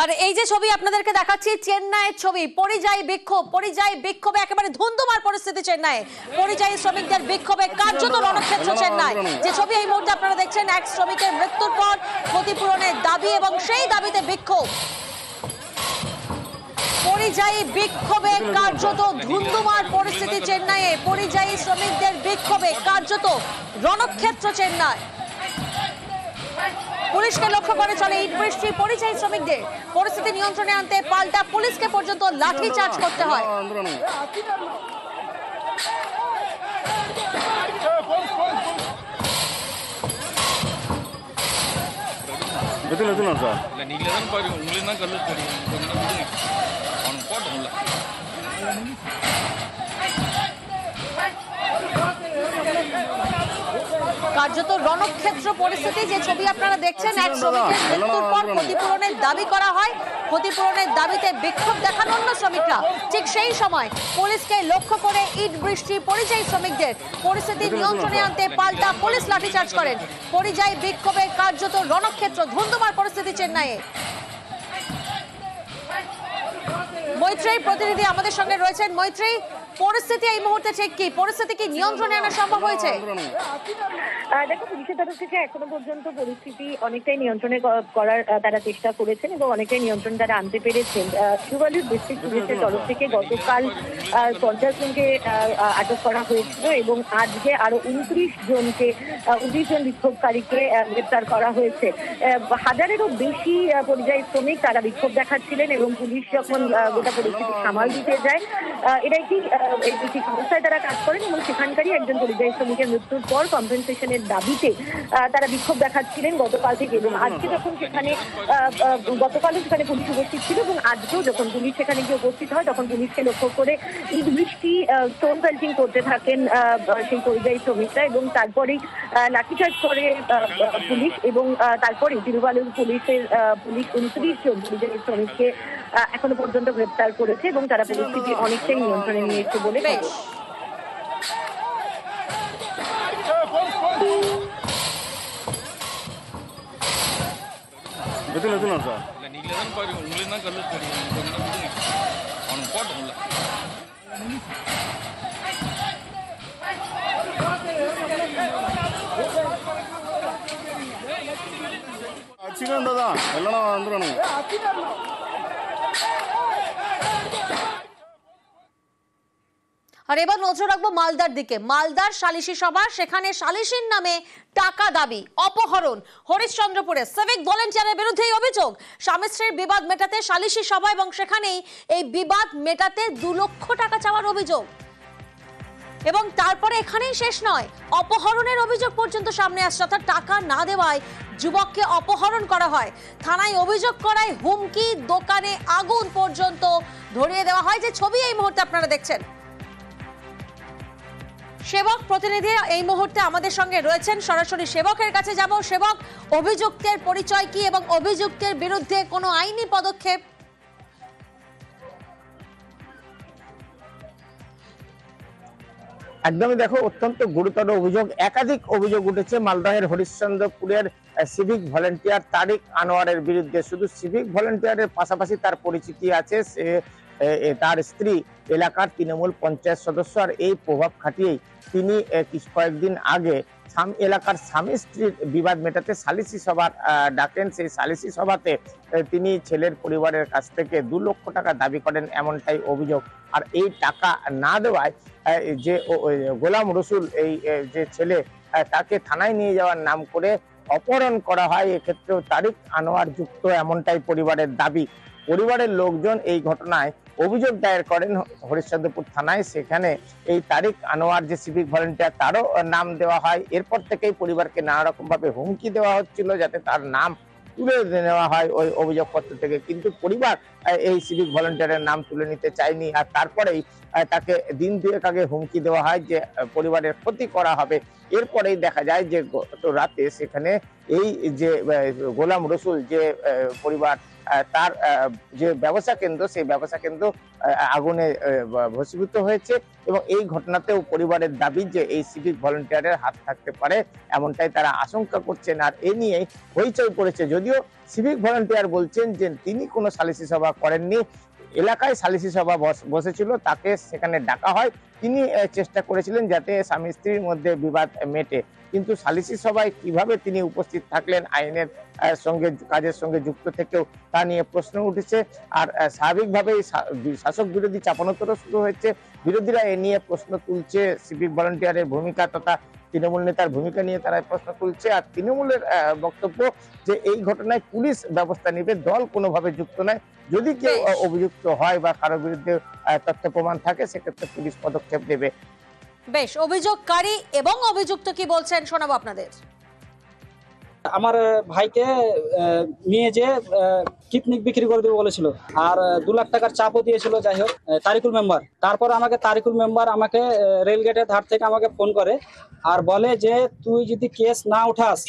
আর এই যে ছবি আপনাদেরকে দেখাচ্ছি চেন্নাইয়ের ছবি, পরিযায়ী বিক্ষোভে একেবারে ধুন্ধুমার পরিস্থিতি চেন্নাইয়ে। পরিযায়ী শ্রমিকদের বিক্ষোভে কার্যত রণক্ষেত্র চেন্নাই। যে ছবি এই মুহূর্তে আপনারা দেখছেন, এক শ্রমিকের মৃত্যুর পর ক্ষতিপূরণের দাবি এবং সেই দাবিতে বিক্ষোভ। পরিযায়ী বিক্ষোভে কার্যত ধুন্ধুমার পরিস্থিতি চেন্নাইয়ে। পরিযায়ী শ্রমিকদের বিক্ষোভে কার্যত রণক্ষেত্র চেন্নাই। পুলিশকে লক্ষ্য করে চলে ইট বৃষ্টি। পরিযায়ী শ্রমিকদের পরিস্থিতি নিয়ন্ত্রণে আনতে পাল্টা পুলিশকে পর্যন্ত লাঠি চার্জ করতে হয়। কার্যত রণক্ষেত্র পরিস্থিতি। যে ছবি আপনারা দেখছেন, এক শ্রমিকের মৃত্যুর পর ক্ষতিপূরণের দাবি করা হয়। ক্ষতিপূরণের দাবিতে বিক্ষোভ দেখান অন্য শ্রমিকরা। ঠিক সেই সময় পুলিশকে লক্ষ্য করে ইট বৃষ্টি। পরিযায়ী শ্রমিকদের পরিস্থিতি নিয়ন্ত্রণে আনতে পাল্টা পুলিশ লাঠিচার্জ করেন। পরিযায়ী বিক্ষোভে কার্যত রণক্ষেত্র, ধুন্ধুমার পরিস্থিতি চেন্নাইয়ে। মৈত্রী প্রতিনিধি আমাদের সঙ্গে রয়েছেন। মৈত্রী, পরিস্থিতি এই মুহূর্তে ঠিক কি? পরিস্থিতি কি নিয়ন্ত্রণে আনা সম্ভব হয়েছে? দেখো, পুলিশের তরফ থেকে এখনো পর্যন্ত পরিস্থিতি অনেকটাই নিয়ন্ত্রণে করার তারা চেষ্টা করেছেন এবং অনেকটাই নিয়ন্ত্রণ তারা আনতে পেরেছেন। শিউবালির ডিস্ট্রিক্ট পুলিশের তরফ থেকে গতকাল 50 জনকে আটক করা হয়েছিল এবং আজকে আরো 29 জন বিক্ষোভকারীকে গ্রেপ্তার করা হয়েছে। হাজারেরও বেশি পরিযায়ী শ্রমিক তারা বিক্ষোভ দেখাচ্ছিলেন এবং পুলিশ যখন গোটা পরিস্থিতি সামাল দিতে যায়, এটা একটি সংস্থায় তারা কাজ করেন এবং সেখানকারই একজন পরিযায়ী শ্রমিকের মৃত্যুর পর কম্পেনসেশনের দাবিতে তারা বিক্ষোভ দেখাচ্ছিলেন গতকাল থেকে। এবং আজকে যখন গতকালও সেখানে পুলিশ উপস্থিত ছিল এবং আজকেও যখন পুলিশ সেখানে গিয়ে উপস্থিত হয়, তখন পুলিশকে লক্ষ্য করে ইট বৃষ্টি, স্টোন পেল্টিং করতে থাকেন সেই পরিযায়ী শ্রমিকরা এবং তারপরেই লাঠিচার্জ করে পুলিশ এবং তারপরে তিরুবালুর পুলিশ 29 জন পরিযায়ী শ্রমিককে এখনো পর্যন্ত গ্রেপ্তার করেছে এবং তারা পরিস্থিতি অনেকটাই নিয়ন্ত্রণে নিয়েছে বলে দাদা আন্দোলন। আর এবার নজর রাখবো মালদার দিকে। মালদার সালিশি সভা, সেখানে সালিশির নামে টাকা দাবি, অপহরণ। হরিশ্চন্দ্রপুরে সিভিক ভলেন্টিয়ারের বিরুদ্ধে অভিযোগ। স্বামী স্ত্রীর বিবাদ মেটাতে সালিশি সভা এবং সেখানেই এই বিবাদ মেটাতে 2 লক্ষ টাকা চাওয়ার অভিযোগ। এবং তারপরে এখানেই শেষ নয়, অপহরণের অভিযোগ পর্যন্ত সামনে আসছে। অর্থাৎ টাকা না দেওয়ায় যুবককে অপহরণ করা হয়, থানায় অভিযোগ করায় হুমকি, দোকানে আগুন পর্যন্ত ধরিয়ে দেওয়া হয়। যে ছবি এই মুহূর্তে আপনারা দেখছেন। সেবক প্রতিনিধি এই মুহূর্তে আমাদের সঙ্গে রয়েছেন, সরাসরি সেবকের কাছে যাব। সেবক, অভিযুক্তের পরিচয় কি এবং অভিযুক্তের বিরুদ্ধে কোনো আইনি পদক্ষেপ? একদমই, দেখো, অত্যন্ত গুরুতর অভিযোগ, একাধিক অভিযোগ উঠেছে মালদহের হরিশ্চন্দ্রপুরের সিভিক ভলেন্টিয়ার তারিক আনোয়ারের বিরুদ্ধে। শুধু সিভিক ভলেন্টিয়ারের পাশাপাশি তার পরিচিতি আছে, সে তার স্ত্রী এলাকার তৃণমূল পঞ্চায়েত সদস্য। আর এই প্রভাব খাটিয়েই তিনি কয়েকদিন আগে এলাকার স্বামী স্ত্রীর বিবাদ মেটাতে সালিসি সভার ডাকেন। সেই সালিসি সভাতে তিনি ছেলের পরিবারের কাছ থেকে 2 লক্ষ টাকা দাবি করেন, এমনটাই অভিযোগ। আর এই টাকা না দেওয়ায় যে গোলাম রসুল, এই যে ছেলে, তাকে থানায় নিয়ে যাওয়ার নাম করে অপহরণ করা হয়। এক্ষেত্রেও তারিক আনোয়ার যুক্ত, এমনটাই পরিবারের দাবি। পরিবারের লোকজন এই ঘটনায় অভিযোগ দায়ের করেন হরিশ্চন্দ্রপুর থানায়। সেখানে এই তারিক আনোয়ার যে সিভিক ভলেন্টিয়ার, তারও নাম দেওয়া হয়। এরপর থেকেই পরিবারকে নানা রকম ভাবে হুমকি দেওয়া হচ্ছিল যাতে তার নাম তুলে নেওয়া হয় ওই অভিযোগপত্র থেকে, কিন্তু পরিবার এই সিভিক ভলেন্টিয়ারের নাম তুলে নিতে চায়নি। আর তারপরেই তাকে দিন 2 আগে হুমকি দেওয়া হয় যে পরিবারের ক্ষতি করা হবে। এরপরেই দেখা যায় যে গত রাতে সেখানে এই যে গোলাম রসুল, যে পরিবার, তার যে ব্যবসা কেন্দ্র, সেই ব্যবসা কেন্দ্র আগুনে ভস্মীভূত হয়েছে। এবং এই ঘটনাতেও পরিবারের দাবি যে এই সিভিক ভলেন্টিয়ারের হাত থাকতে পারে, এমনটাই তারা আশঙ্কা করছেন। আর এ নিয়ে হইচই পড়েছে, যদিও সিভিক ভলেন্টিয়ার বলছেন যে তিনি কোনো সালিসি সভা করেননি, এলাকায় সালিসি সভা বসেছিল, তাকে সেখানে ডাকা হয়, তিনি চেষ্টা করেছিলেন যাতে স্বামী স্ত্রীর মধ্যে বিবাদ মেটে। কিন্তু সালিসি সভায় কিভাবে তিনি উপস্থিত থাকলেন আইনের সঙ্গে কাজের সঙ্গে যুক্ত থেকেও তা নিয়ে প্রশ্ন উঠেছে। আর স্বাভাবিকভাবেই শাসক বিরোধী চাপানোতর শুরু হয়েছে। বিরোধীরা এ নিয়ে প্রশ্ন তুলছে, সিভিক ভলান্টিয়ারের ভূমিকা তথা তৃণমূল নেতার ভূমিকা নিয়ে তারা প্রশ্ন তুলছে। আর তৃণমূলের বক্তব্য যে এই ঘটনায় পুলিশ ব্যবস্থা নেবে, দল কোনোভাবে যুক্ত নয়। যদি কেউ অভিযুক্ত হয় বা কারো বিরুদ্ধে তথ্য প্রমাণ থাকে, সেক্ষেত্রে পুলিশ পদক্ষেপ নেবে। বেশ, অভিযোগকারী এবং অভিযুক্ত কি বলছেন শোনাবো আপনাদের। আমার ভাইকে নিয়ে যে কিডনিক বিক্রি করে দেবে বলেছিল, আর 2 লাখ টাকার চাপও দিয়েছিল। যাই হোক, তারিকুল মেম্বার, তারপর তারিকুল মেম্বার আমাকে রেলগেটের ধার থেকে আমাকে ফোন করে আর বলে যে তুই যদি কেস না উঠাস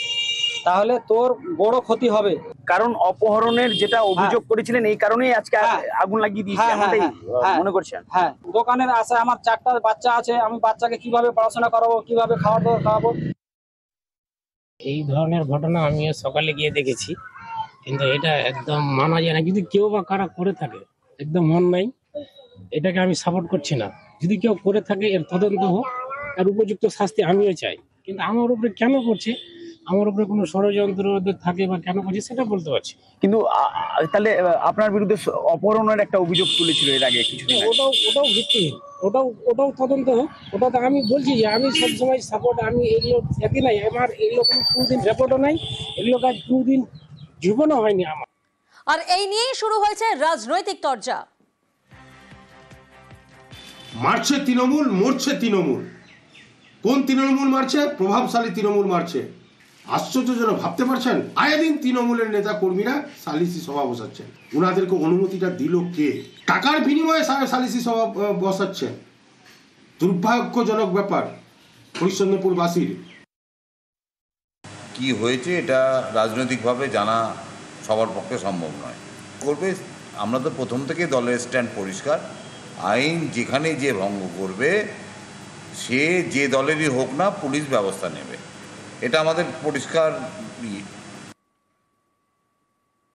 তাহলে তোর বড় ক্ষতি হবে। কারণ অপহরণের যেটা অভিযোগ করেছিলেন, এই কারণেই আজকে আগুন লাগিয়ে দিয়েছে মনে করছেন? হ্যাঁ, দোকানের আছে, আমার 4টা বাচ্চা আছে, আমি বাচ্চাকে কিভাবে পড়াশোনা করাবো, কিভাবে খাওয়া দাওয়া খাওয়াবো। এই ধরনের ঘটনা আমিও সকালে গিয়ে দেখেছি, কিন্তু এটা একদম মানা যায় না। যদি কেউ বা কারা করে থাকে, একদম মন নাই, এটাকে আমি সাপোর্ট করছি না। যদি কেউ করে থাকে এর তদন্ত হোক, আর উপযুক্ত শাস্তি আমিও চাই। কিন্তু আমার উপরে কেন করছে, আমার উপরে কোনো ষড়যন্ত্র থাকে বা কেন করছে সেটা বলতে পারছি। কিন্তু তাহলে আপনার বিরুদ্ধে অপহরণের একটা অভিযোগ তুলেছিল এর আগে কিছুদিন আগে। ওটাও ভিত্তিহীন, ওটাও তদন্ত হোক। ওটাতে আমি বলছি যে আমি সবসময় সাপোর্ট, আমি এগুলো একই নাই, আমার এগুলো কোনো কোনোদিন রেপোর্টও নাই, এগুলো কাজ কোনোদিন জীবনও হয়নি আমার। আর এই নিয়েই শুরু হয়েছে রাজনৈতিক চর্চা। মারছে তৃণমূল, মরছে তৃণমূল। কোন তৃণমূল মারছে? প্রভাবশালী তৃণমূল মারছে। আশ্চর্যজনক, ভাবতে পারছেন? আয়ে দিন তৃণমূলের নেতা কর্মীরা সালিসি সভা বসাচ্ছেন। ওনাদেরকে অনুমতিটা দিল কে? টাকার বিনিময়ে সালিসি সভা বসাচ্ছেন। দুর্ভাগ্যজনক ব্যাপার হরিশ্চন্দ্রপুরবাসীর। কি হয়েছে এটা রাজনৈতিকভাবে জানা সবার পক্ষে সম্ভব নয়। করবে, আমরা তো প্রথম থেকে দলের স্ট্যান্ড পরিষ্কার। আইন যেখানে যে ভঙ্গ করবে সে যে দলেরই হোক না, পুলিশ ব্যবস্থা নেবে, এটা আমাদের পরিষ্কার।